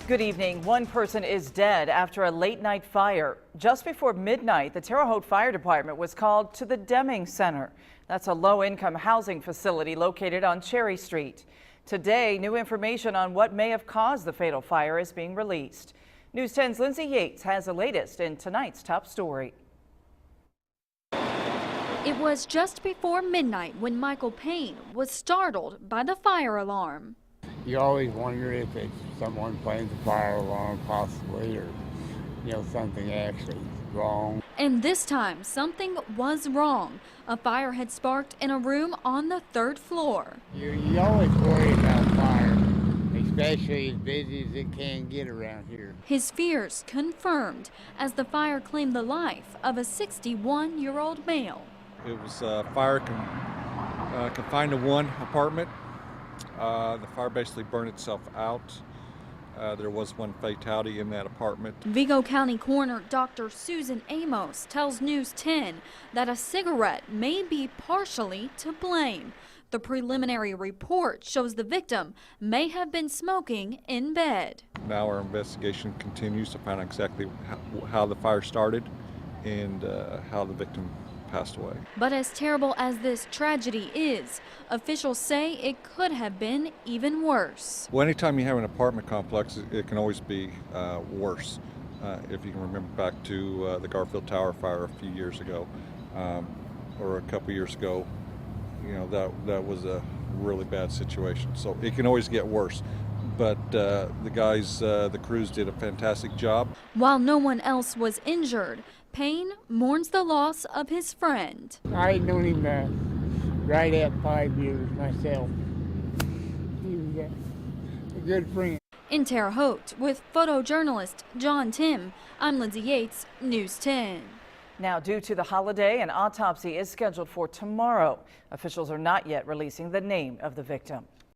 Good evening. One person is dead after a late night fire. Just before midnight, the Terre Haute Fire Department was called to the Deming Center. That's a low-income housing facility located on Cherry Street. Today, new information on what may have caused the fatal fire is being released. News 10's Lindsay Yates has the latest in tonight's top story. It was just before midnight when Michael Payne was startled by the fire alarm. You always wonder if it's someone playing the fire alarm possibly, or, something actually wrong. And this time, something was wrong. A fire had sparked in a room on the 3rd floor. You always worry about fire, especially as busy as it can get around here. His fears confirmed as the fire claimed the life of a 61-year-old male. It was fire confined to one apartment. The fire basically burned itself out. There was one fatality in that apartment. Vigo County Coroner Dr. Susan Amos tells News 10 that a cigarette may be partially to blame. The preliminary report shows the victim may have been smoking in bed. Now our investigation continues to find out exactly how the fire started and how the victim passed away. But as terrible as this tragedy is, officials say it could have been even worse. Well, anytime you have an apartment complex, it can always be worse. If you can remember back to the Garfield Tower fire a few years ago, or a couple years ago, that was a really bad situation. So it can always get worse. But the guys, the crews did a fantastic job. While no one else was injured, Payne mourns the loss of his friend. I known him right at 5 years myself. He was a good friend. In Terre Haute, with photojournalist John Tim, I'm Lindsay Yates, News 10. Now, due to the holiday, an autopsy is scheduled for tomorrow. Officials are not yet releasing the name of the victim.